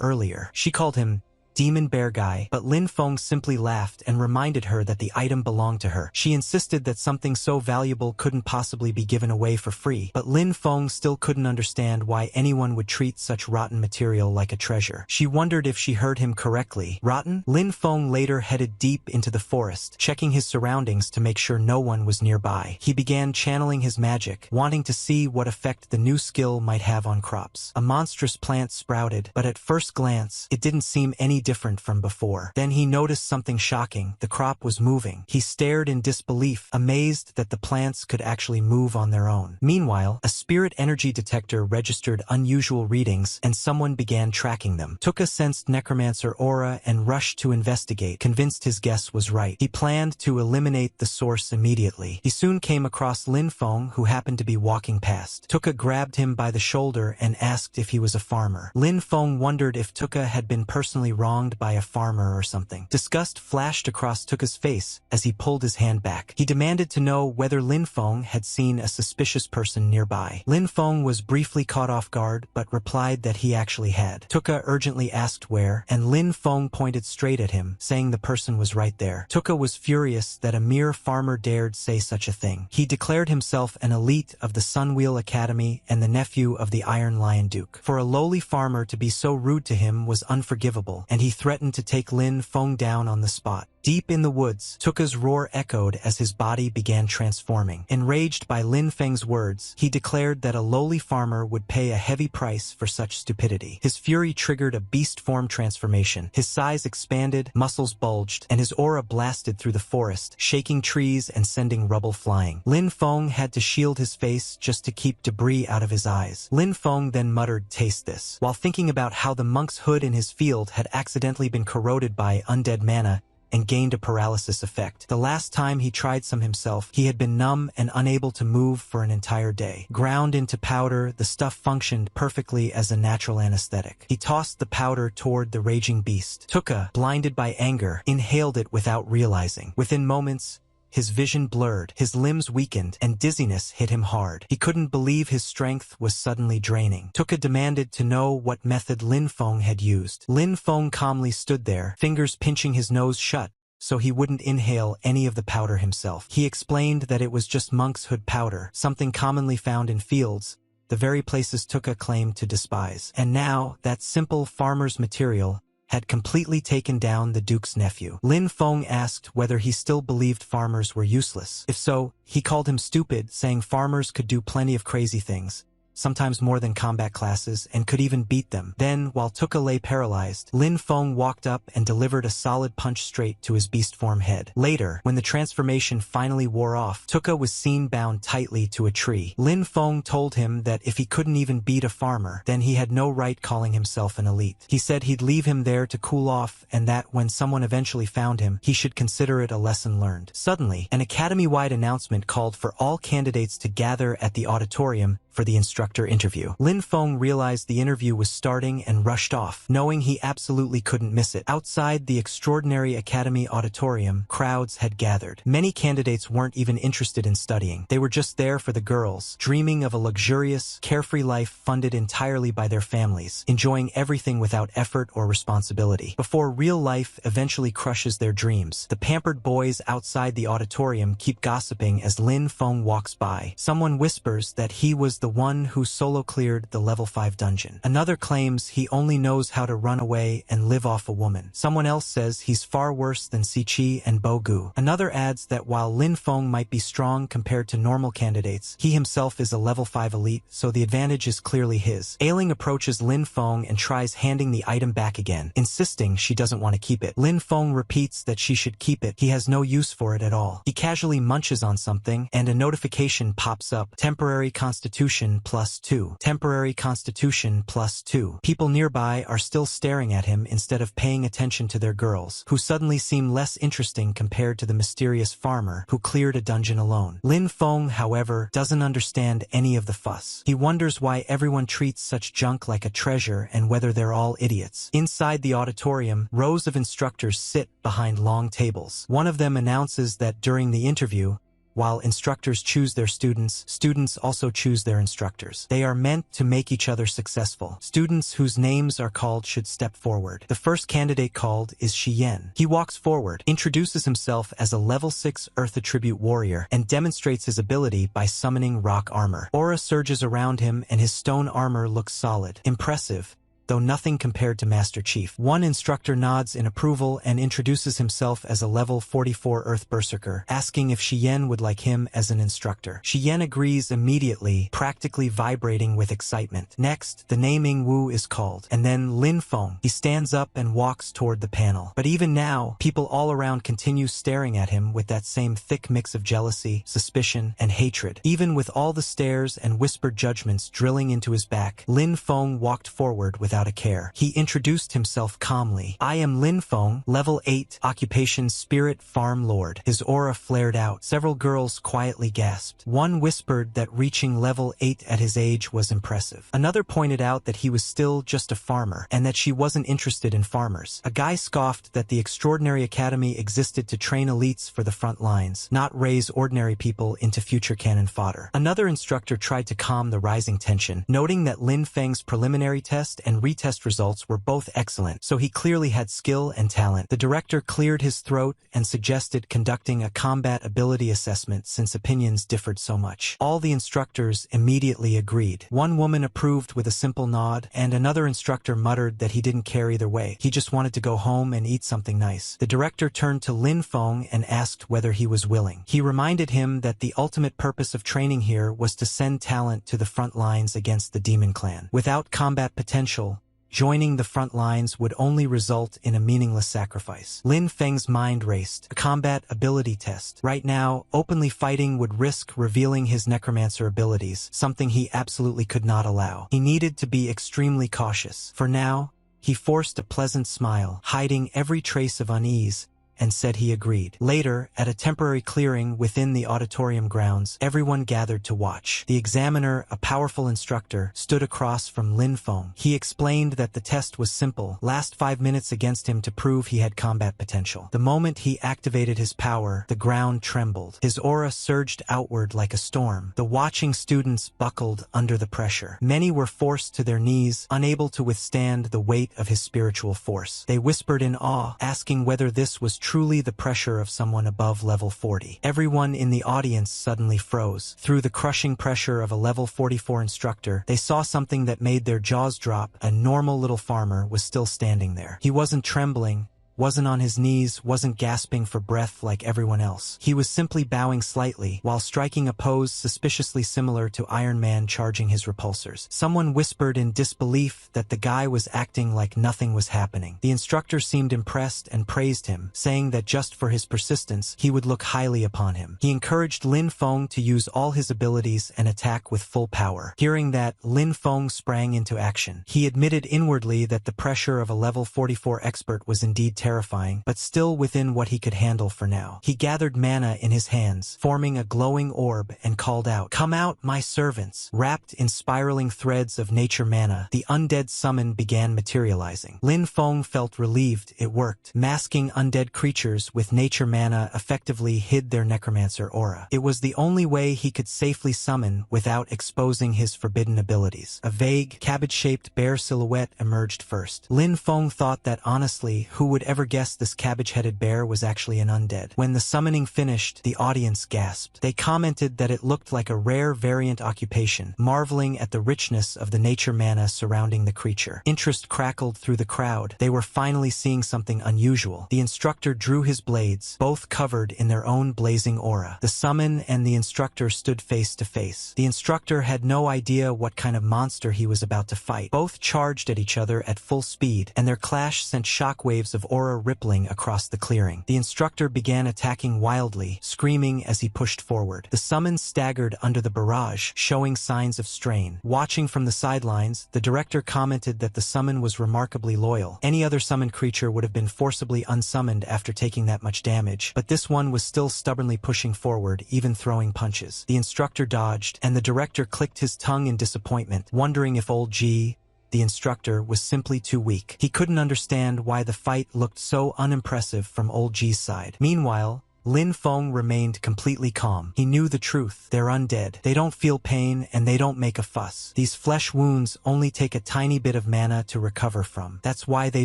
earlier. She called him Demon Bear Guy, but Lin Feng simply laughed and reminded her that the item belonged to her. She insisted that something so valuable couldn't possibly be given away for free, but Lin Feng still couldn't understand why anyone would treat such rotten material like a treasure. She wondered if she heard him correctly. Rotten? Lin Feng later headed deep into the forest, checking his surroundings to make sure no one was nearby. He began channeling his magic, wanting to see what effect the new skill might have on crops. A monstrous plant sprouted, but at first glance, it didn't seem any different from before. Then he noticed something shocking. The crop was moving. He stared in disbelief, amazed that the plants could actually move on their own. Meanwhile, a spirit energy detector registered unusual readings, and someone began tracking them. Tuka sensed Necromancer aura and rushed to investigate, convinced his guess was right. He planned to eliminate the source immediately. He soon came across Lin Feng, who happened to be walking past. Tuka grabbed him by the shoulder and asked if he was a farmer. Lin Feng wondered if Tuka had been personally wronged by a farmer or something. Disgust flashed across Tuka's face as he pulled his hand back. He demanded to know whether Lin Feng had seen a suspicious person nearby. Lin Feng was briefly caught off guard, but replied that he actually had. Tuka urgently asked where, and Lin Feng pointed straight at him, saying the person was right there. Tuka was furious that a mere farmer dared say such a thing. He declared himself an elite of the Sunwheel Academy and the nephew of the Iron Lion Duke. For a lowly farmer to be so rude to him was unforgivable, and he threatened to take Lin Feng down on the spot. Deep in the woods, Tuka's roar echoed as his body began transforming. Enraged by Lin Feng's words, he declared that a lowly farmer would pay a heavy price for such stupidity. His fury triggered a beast form transformation. His size expanded, muscles bulged, and his aura blasted through the forest, shaking trees and sending rubble flying. Lin Feng had to shield his face just to keep debris out of his eyes. Lin Feng then muttered, "Taste this," while thinking about how the monk's hood in his field had accidentally been corroded by undead mana and gained a paralysis effect. The last time he tried some himself, he had been numb and unable to move for an entire day. Ground into powder, the stuff functioned perfectly as a natural anesthetic. He tossed the powder toward the raging beast. Tuka, blinded by anger, inhaled it without realizing. Within moments, his vision blurred, his limbs weakened, and dizziness hit him hard. He couldn't believe his strength was suddenly draining. Tuka demanded to know what method Lin Feng had used. Lin Feng calmly stood there, fingers pinching his nose shut, so he wouldn't inhale any of the powder himself. He explained that it was just monk's hood powder, something commonly found in fields, the very places Tuka claimed to despise. And now, that simple farmer's material had completely taken down the Duke's nephew. Lin Feng asked whether he still believed farmers were useless. If so, he called him stupid, saying farmers could do plenty of crazy things, sometimes more than combat classes, and could even beat them. Then, while Tuka lay paralyzed, Lin Feng walked up and delivered a solid punch straight to his beast form head. Later, when the transformation finally wore off, Tuka was seen bound tightly to a tree. Lin Feng told him that if he couldn't even beat a farmer, then he had no right calling himself an elite. He said he'd leave him there to cool off, and that when someone eventually found him, he should consider it a lesson learned. Suddenly, an academy-wide announcement called for all candidates to gather at the auditorium for the instructor interview. Lin Feng realized the interview was starting and rushed off, knowing he absolutely couldn't miss it. Outside the Extraordinary Academy auditorium, crowds had gathered. Many candidates weren't even interested in studying. They were just there for the girls, dreaming of a luxurious, carefree life funded entirely by their families, enjoying everything without effort or responsibility. Before real life eventually crushes their dreams, the pampered boys outside the auditorium keep gossiping as Lin Feng walks by. Someone whispers that he was the one who solo cleared the level 5 dungeon. Another claims he only knows how to run away and live off a woman. Someone else says he's far worse than Siqi and Bogu. Another adds that while Lin Feng might be strong compared to normal candidates, he himself is a level 5 elite, so the advantage is clearly his. Ailing approaches Lin Feng and tries handing the item back again, insisting she doesn't want to keep it. Lin Feng repeats that she should keep it. He has no use for it at all. He casually munches on something, and a notification pops up. Temporary Constitution +2. Temporary Constitution +2. People nearby are still staring at him instead of paying attention to their girls, who suddenly seem less interesting compared to the mysterious farmer who cleared a dungeon alone. Lin Feng, however, doesn't understand any of the fuss. He wonders why everyone treats such junk like a treasure and whether they're all idiots. Inside the auditorium, rows of instructors sit behind long tables. One of them announces that during the interview, while instructors choose their students, students also choose their instructors. They are meant to make each other successful. Students whose names are called should step forward. The first candidate called is Xiyan. He walks forward, introduces himself as a level 6 Earth Attribute warrior, and demonstrates his ability by summoning rock armor. Aura surges around him and his stone armor looks solid. Impressive, though nothing compared to Master Chief. One instructor nods in approval and introduces himself as a level 44 Earth Berserker, asking if Xiyan would like him as an instructor. Xiyan agrees immediately, practically vibrating with excitement. Next, the naming Wu is called, and then Lin Feng. He stands up and walks toward the panel. But even now, people all around continue staring at him with that same thick mix of jealousy, suspicion, and hatred. Even with all the stares and whispered judgments drilling into his back, Lin Feng walked forward without a care. He introduced himself calmly. "I am Lin Feng, level 8, occupation Spirit Farm Lord." His aura flared out. Several girls quietly gasped. One whispered that reaching level 8 at his age was impressive. Another pointed out that he was still just a farmer, and that she wasn't interested in farmers. A guy scoffed that the Extraordinary Academy existed to train elites for the front lines, not raise ordinary people into future cannon fodder. Another instructor tried to calm the rising tension, noting that Lin Feng's preliminary test and retest results were both excellent, so he clearly had skill and talent. The director cleared his throat and suggested conducting a combat ability assessment since opinions differed so much. All the instructors immediately agreed. One woman approved with a simple nod, and another instructor muttered that he didn't care either way. He just wanted to go home and eat something nice. The director turned to Lin Feng and asked whether he was willing. He reminded him that the ultimate purpose of training here was to send talent to the front lines against the demon clan. Without combat potential, joining the front lines would only result in a meaningless sacrifice. Lin Feng's mind raced. A combat ability test. Right now, openly fighting would risk revealing his necromancer abilities, something he absolutely could not allow. He needed to be extremely cautious. For now, he forced a pleasant smile, hiding every trace of unease, and said he agreed. Later, at a temporary clearing within the auditorium grounds, everyone gathered to watch. The examiner, a powerful instructor, stood across from Lin Feng. He explained that the test was simple. Last 5 minutes against him to prove he had combat potential. The moment he activated his power, the ground trembled. His aura surged outward like a storm. The watching students buckled under the pressure. Many were forced to their knees, unable to withstand the weight of his spiritual force. They whispered in awe, asking whether this was truly the pressure of someone above level 40. Everyone in the audience suddenly froze. Through the crushing pressure of a level 44 instructor, they saw something that made their jaws drop. A normal little farmer was still standing there. He wasn't trembling, wasn't on his knees, wasn't gasping for breath like everyone else. He was simply bowing slightly, while striking a pose suspiciously similar to Iron Man charging his repulsors. Someone whispered in disbelief that the guy was acting like nothing was happening. The instructor seemed impressed and praised him, saying that just for his persistence, he would look highly upon him. He encouraged Lin Feng to use all his abilities and attack with full power. Hearing that, Lin Feng sprang into action. He admitted inwardly that the pressure of a level 44 expert was indeed terrible. terrifying, but still within what he could handle for now. He gathered mana in his hands, forming a glowing orb, and called out, "Come out, my servants!" Wrapped in spiraling threads of nature mana, the undead summon began materializing. Lin Feng felt relieved it worked. Masking undead creatures with nature mana effectively hid their necromancer aura. It was the only way he could safely summon without exposing his forbidden abilities. A vague, cabbage-shaped bear silhouette emerged first. Lin Feng thought that honestly, who would ever guess this cabbage-headed bear was actually an undead? When the summoning finished, the audience gasped. They commented that it looked like a rare variant occupation, marveling at the richness of the nature mana surrounding the creature. Interest crackled through the crowd. They were finally seeing something unusual. The instructor drew his blades, both covered in their own blazing aura. The summon and the instructor stood face to face. The instructor had no idea what kind of monster he was about to fight. Both charged at each other at full speed, and their clash sent shockwaves of aura rippling across the clearing. The instructor began attacking wildly, screaming as he pushed forward. The summon staggered under the barrage, showing signs of strain. Watching from the sidelines, the director commented that the summon was remarkably loyal. Any other summoned creature would have been forcibly unsummoned after taking that much damage, but this one was still stubbornly pushing forward, even throwing punches. The instructor dodged, and the director clicked his tongue in disappointment, wondering if old G, the instructor, was simply too weak. He couldn't understand why the fight looked so unimpressive from old G's side. Meanwhile, Lin Feng remained completely calm. He knew the truth. They're undead. They don't feel pain, and they don't make a fuss. These flesh wounds only take a tiny bit of mana to recover from. That's why they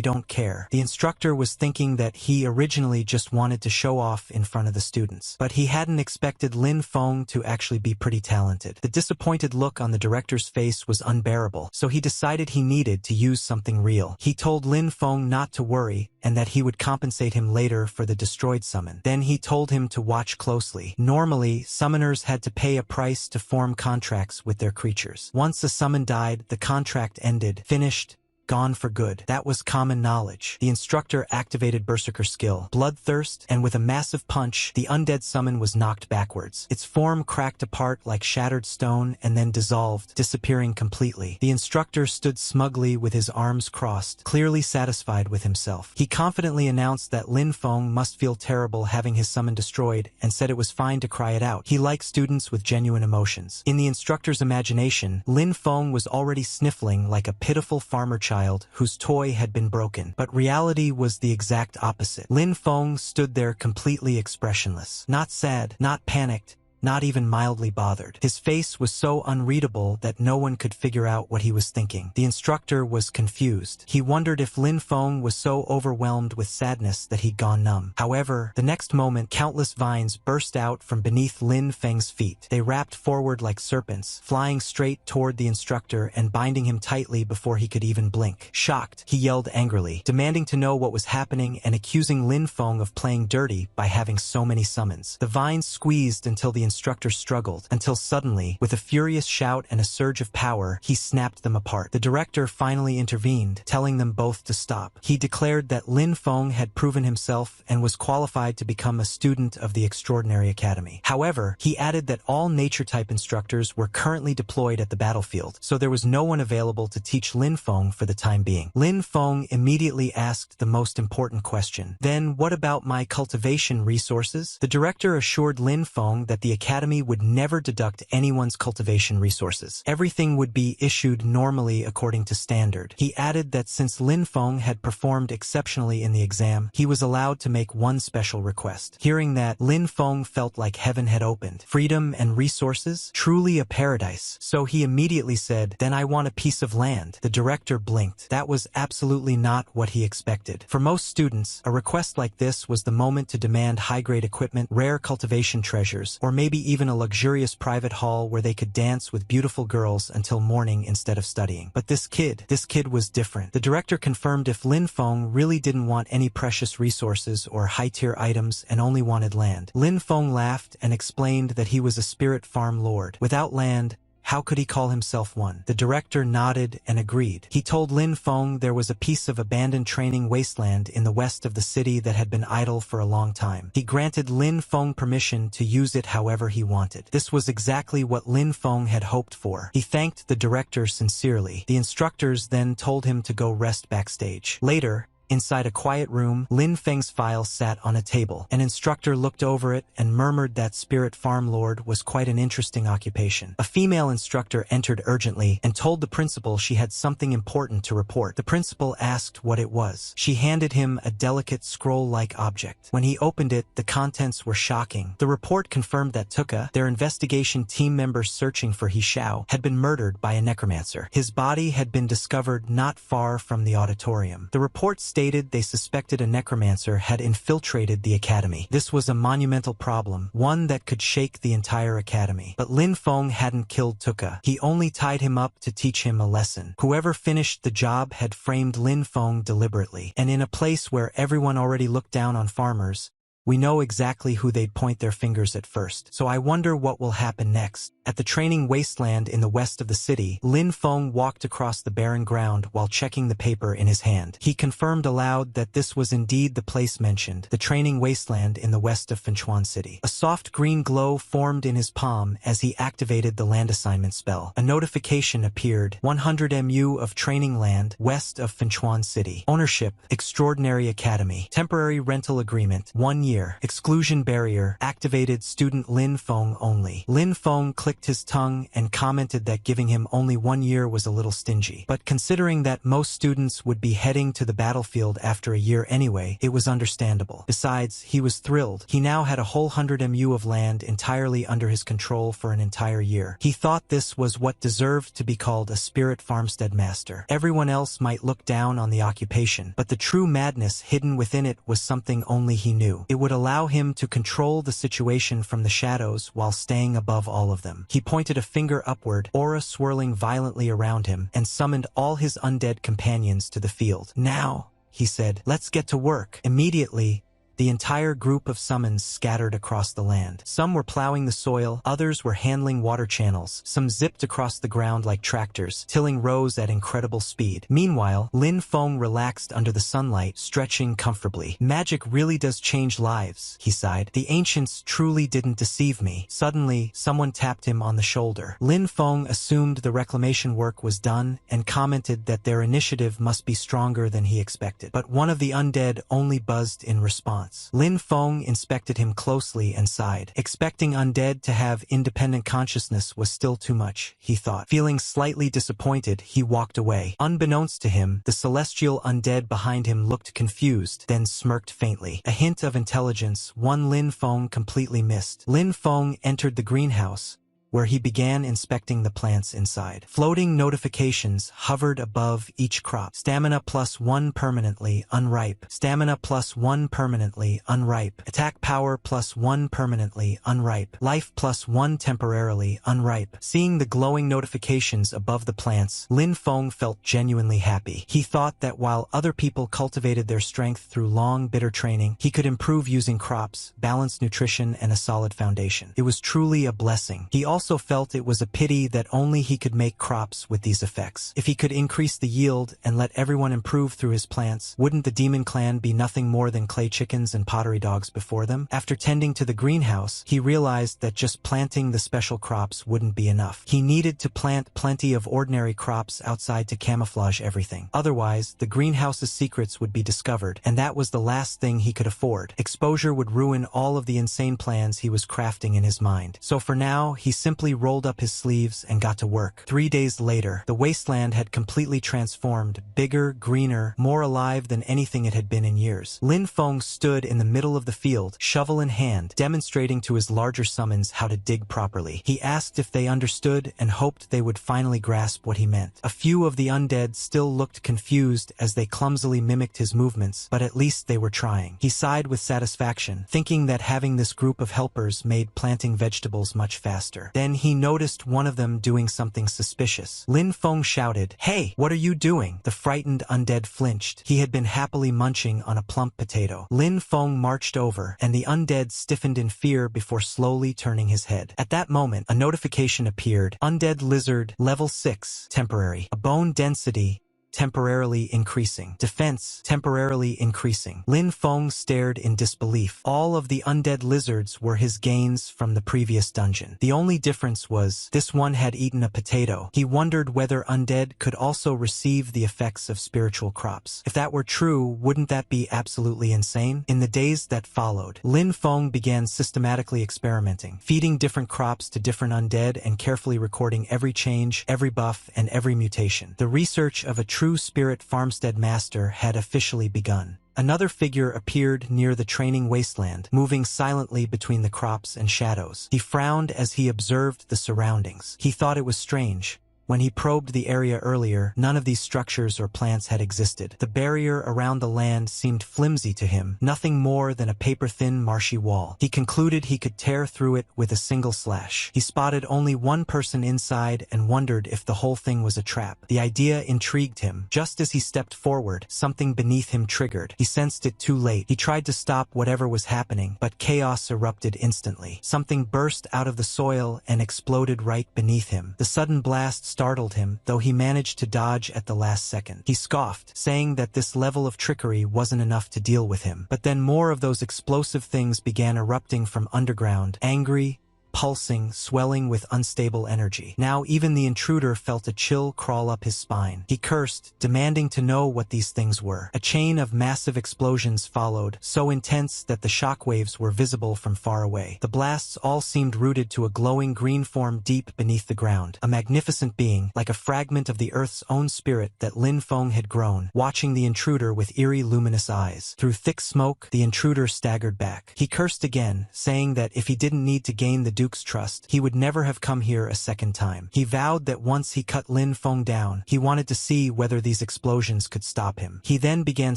don't care. The instructor was thinking that he originally just wanted to show off in front of the students, but he hadn't expected Lin Feng to actually be pretty talented. The disappointed look on the director's face was unbearable, so he decided he needed to use something real. He told Lin Feng not to worry, and that he would compensate him later for the destroyed summon. Then he told him to watch closely. Normally, summoners had to pay a price to form contracts with their creatures. Once a summon died, the contract ended, finished, gone for good. That was common knowledge. The instructor activated Berserker skill, Bloodthirst, and with a massive punch, the undead summon was knocked backwards. Its form cracked apart like shattered stone and then dissolved, disappearing completely. The instructor stood smugly with his arms crossed, clearly satisfied with himself. He confidently announced that Lin Feng must feel terrible having his summon destroyed, and said it was fine to cry it out. He liked students with genuine emotions. In the instructor's imagination, Lin Feng was already sniffling like a pitiful farmer child whose toy had been broken. But reality was the exact opposite. Lin Feng stood there completely expressionless. Not sad, not panicked, not even mildly bothered. His face was so unreadable that no one could figure out what he was thinking. The instructor was confused. He wondered if Lin Feng was so overwhelmed with sadness that he'd gone numb. However, the next moment, countless vines burst out from beneath Lin Feng's feet. They wrapped forward like serpents, flying straight toward the instructor and binding him tightly before he could even blink. Shocked, he yelled angrily, demanding to know what was happening and accusing Lin Feng of playing dirty by having so many summons. The vines squeezed until the instructor struggled, until suddenly, with a furious shout and a surge of power, he snapped them apart. The director finally intervened, telling them both to stop. He declared that Lin Feng had proven himself and was qualified to become a student of the Extraordinary Academy. However, he added that all nature-type instructors were currently deployed at the battlefield, so there was no one available to teach Lin Feng for the time being. Lin Feng immediately asked the most important question. Then what about my cultivation resources? The director assured Lin Feng that the Academy would never deduct anyone's cultivation resources. Everything would be issued normally according to standard. He added that since Lin Feng had performed exceptionally in the exam, he was allowed to make one special request. Hearing that, Lin Feng felt like heaven had opened. Freedom and resources? Truly a paradise. So he immediately said, "Then I want a piece of land." The director blinked. That was absolutely not what he expected. For most students, a request like this was the moment to demand high-grade equipment, rare cultivation treasures, or maybe even a luxurious private hall where they could dance with beautiful girls until morning instead of studying. But this kid was different. The director confirmed if Lin Feng really didn't want any precious resources or high-tier items and only wanted land. Lin Feng laughed and explained that he was a spirit farm lord. Without land, how could he call himself one? The director nodded and agreed. He told Lin Feng there was a piece of abandoned training wasteland in the west of the city that had been idle for a long time. He granted Lin Feng permission to use it however he wanted. This was exactly what Lin Feng had hoped for. He thanked the director sincerely. The instructors then told him to go rest backstage. Later, Inside a quiet room, Lin Feng's file sat on a table. An instructor looked over it and murmured that spirit farm lord was quite an interesting occupation. A female instructor entered urgently and told the principal she had something important to report. The principal asked what it was. She handed him a delicate scroll-like object. When he opened it, the contents were shocking. The report confirmed that Tuka, their investigation team member searching for He Shao, had been murdered by a necromancer. His body had been discovered not far from the auditorium. The report stated they suspected a necromancer had infiltrated the academy. This was a monumental problem, one that could shake the entire academy. But Lin Feng hadn't killed Tuka. He only tied him up to teach him a lesson. Whoever finished the job had framed Lin Feng deliberately, and in a place where everyone already looked down on farmers, we know exactly who they'd point their fingers at first. So I wonder what will happen next. At the training wasteland in the west of the city, Lin Feng walked across the barren ground while checking the paper in his hand. He confirmed aloud that this was indeed the place mentioned, the training wasteland in the west of Fenchuan City. A soft green glow formed in his palm as he activated the land assignment spell. A notification appeared: 100 MU of training land west of Fenchuan City. Ownership: Extraordinary Academy. Temporary rental agreement: 1 year. Exclusion barrier activated. Student Lin Feng only. Lin Feng clicked his tongue and commented that giving him only 1 year was a little stingy. But considering that most students would be heading to the battlefield after a year anyway, it was understandable. Besides, he was thrilled. He now had a whole 100 MU of land entirely under his control for an entire year. He thought this was what deserved to be called a spirit farmstead master. Everyone else might look down on the occupation, but the true madness hidden within it was something only he knew. It would allow him to control the situation from the shadows while staying above all of them. He pointed a finger upward, aura swirling violently around him, and summoned all his undead companions to the field. Now, he said, let's get to work. Immediately, the entire group of summons scattered across the land. Some were plowing the soil, others were handling water channels, some zipped across the ground like tractors, tilling rows at incredible speed. Meanwhile, Lin Feng relaxed under the sunlight, stretching comfortably. Magic really does change lives, he sighed. The ancients truly didn't deceive me. Suddenly, someone tapped him on the shoulder. Lin Feng assumed the reclamation work was done and commented that their initiative must be stronger than he expected. But one of the undead only buzzed in response. Lin Feng inspected him closely and sighed. Expecting undead to have independent consciousness was still too much, he thought. Feeling slightly disappointed, he walked away. Unbeknownst to him, the celestial undead behind him looked confused, then smirked faintly. A hint of intelligence, one Lin Feng completely missed. Lin Feng entered the greenhouse, where he began inspecting the plants inside. Floating notifications hovered above each crop. Stamina +1 permanently unripe. Stamina +1 permanently unripe. Attack power +1 permanently unripe. Life +1 temporarily unripe. Seeing the glowing notifications above the plants, Lin Feng felt genuinely happy. He thought that while other people cultivated their strength through long, bitter training, he could improve using crops, balanced nutrition, and a solid foundation. It was truly a blessing. He also felt it was a pity that only he could make crops with these effects. If he could increase the yield and let everyone improve through his plants, wouldn't the demon clan be nothing more than clay chickens and pottery dogs before them? After tending to the greenhouse, he realized that just planting the special crops wouldn't be enough. He needed to plant plenty of ordinary crops outside to camouflage everything. Otherwise, the greenhouse's secrets would be discovered, and that was the last thing he could afford. Exposure would ruin all of the insane plans he was crafting in his mind. So for now, he simply rolled up his sleeves and got to work. 3 days later, the wasteland had completely transformed, bigger, greener, more alive than anything it had been in years. Lin Feng stood in the middle of the field, shovel in hand, demonstrating to his larger summons how to dig properly. He asked if they understood and hoped they would finally grasp what he meant. A few of the undead still looked confused as they clumsily mimicked his movements, but at least they were trying. He sighed with satisfaction, thinking that having this group of helpers made planting vegetables much faster. Then he noticed one of them doing something suspicious. Lin Feng shouted, "Hey, what are you doing?" The frightened undead flinched. He had been happily munching on a plump potato. Lin Feng marched over, and the undead stiffened in fear before slowly turning his head. At that moment, a notification appeared. Undead lizard, level 6, temporary. A bone density temporarily increasing. Defense, temporarily increasing. Lin Feng stared in disbelief. All of the undead lizards were his gains from the previous dungeon. The only difference was, this one had eaten a potato. He wondered whether undead could also receive the effects of spiritual crops. If that were true, wouldn't that be absolutely insane? In the days that followed, Lin Feng began systematically experimenting, feeding different crops to different undead and carefully recording every change, every buff, and every mutation. The research of a true spirit farmstead master had officially begun. Another figure appeared near the training wasteland, moving silently between the crops and shadows. He frowned as he observed the surroundings. He thought it was strange. When he probed the area earlier, none of these structures or plants had existed. The barrier around the land seemed flimsy to him, nothing more than a paper-thin, marshy wall. He concluded he could tear through it with a single slash. He spotted only one person inside and wondered if the whole thing was a trap. The idea intrigued him. Just as he stepped forward, something beneath him triggered. He sensed it too late. He tried to stop whatever was happening, but chaos erupted instantly. Something burst out of the soil and exploded right beneath him. The sudden blast startled him, though he managed to dodge at the last second. He scoffed, saying that this level of trickery wasn't enough to deal with him. But then more of those explosive things began erupting from underground, angry, pulsing, swelling with unstable energy. Now even the intruder felt a chill crawl up his spine. He cursed, demanding to know what these things were. A chain of massive explosions followed, so intense that the shockwaves were visible from far away. The blasts all seemed rooted to a glowing green form deep beneath the ground, a magnificent being, like a fragment of the Earth's own spirit that Lin Feng had grown, watching the intruder with eerie luminous eyes. Through thick smoke, the intruder staggered back. He cursed again, saying that if he didn't need to gain the Duke's trust, he would never have come here a second time. He vowed that once he cut Lin Feng down, he wanted to see whether these explosions could stop him. He then began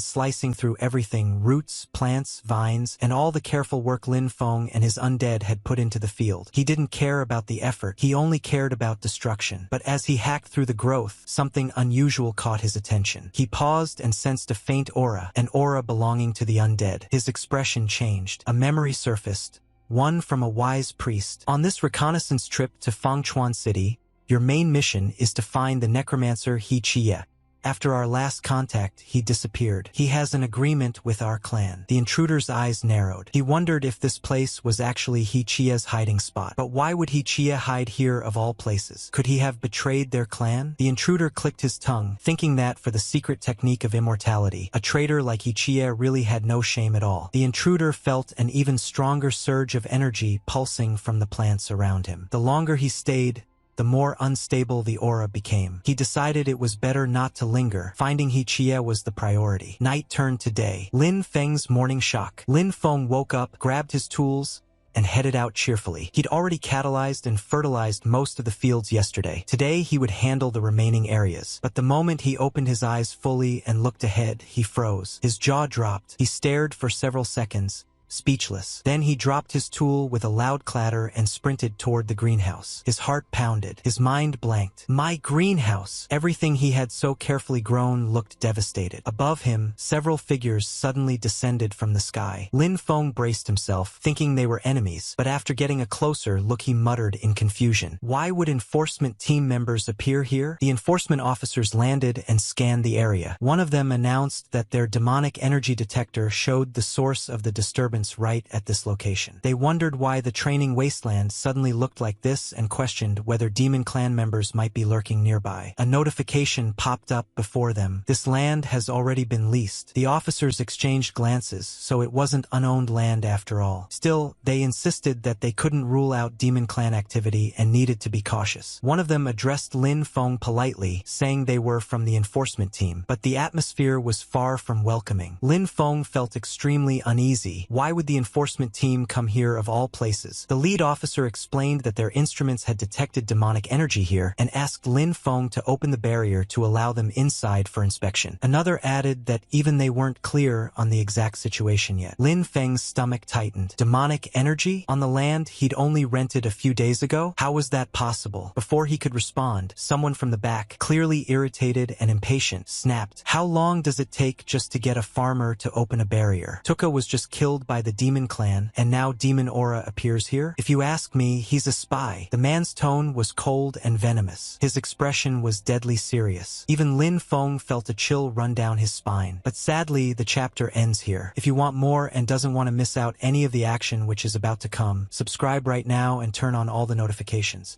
slicing through everything, roots, plants, vines, and all the careful work Lin Feng and his undead had put into the field. He didn't care about the effort, he only cared about destruction. But as he hacked through the growth, something unusual caught his attention. He paused and sensed a faint aura, an aura belonging to the undead. His expression changed. A memory surfaced, one from a wise priest. On this reconnaissance trip to Fangchuan City, your main mission is to find the necromancer He Chia. After our last contact, he disappeared. He has an agreement with our clan. The intruder's eyes narrowed. He wondered if this place was actually He Chia's hiding spot. But why would He Chia hide here of all places? Could he have betrayed their clan? The intruder clicked his tongue, thinking that for the secret technique of immortality, a traitor like He Chia really had no shame at all. The intruder felt an even stronger surge of energy pulsing from the plants around him. The longer he stayed, the more unstable the aura became. He decided it was better not to linger. Finding He Chia was the priority. Night turned to day. Lin Feng's morning shock. Lin Feng woke up, grabbed his tools, and headed out cheerfully. He'd already catalyzed and fertilized most of the fields yesterday. Today he would handle the remaining areas. But the moment he opened his eyes fully and looked ahead, he froze. His jaw dropped. He stared for several seconds, speechless. Then he dropped his tool with a loud clatter and sprinted toward the greenhouse. His heart pounded. His mind blanked. My greenhouse! Everything he had so carefully grown looked devastated. Above him, several figures suddenly descended from the sky. Lin Feng braced himself, thinking they were enemies, but after getting a closer look he muttered in confusion. Why would enforcement team members appear here? The enforcement officers landed and scanned the area. One of them announced that their demonic energy detector showed the source of the disturbance right at this location. They wondered why the training wasteland suddenly looked like this and questioned whether demon clan members might be lurking nearby. A notification popped up before them. This land has already been leased. The officers exchanged glances, so it wasn't unowned land after all. Still, they insisted that they couldn't rule out demon clan activity and needed to be cautious. One of them addressed Lin Feng politely, saying they were from the enforcement team, but the atmosphere was far from welcoming. Lin Feng felt extremely uneasy. Why would the enforcement team come here of all places? The lead officer explained that their instruments had detected demonic energy here and asked Lin Feng to open the barrier to allow them inside for inspection. Another added that even they weren't clear on the exact situation yet. Lin Feng's stomach tightened. Demonic energy? On the land he'd only rented a few days ago? How was that possible? Before he could respond, someone from the back, clearly irritated and impatient, snapped. How long does it take just to get a farmer to open a barrier? Tuka was just killed by by the Demon Clan, and now Demon Aura appears here? If you ask me, he's a spy. The man's tone was cold and venomous. His expression was deadly serious. Even Lin Feng felt a chill run down his spine. But sadly, the chapter ends here. If you want more and doesn't want to miss out any of the action which is about to come, subscribe right now and turn on all the notifications.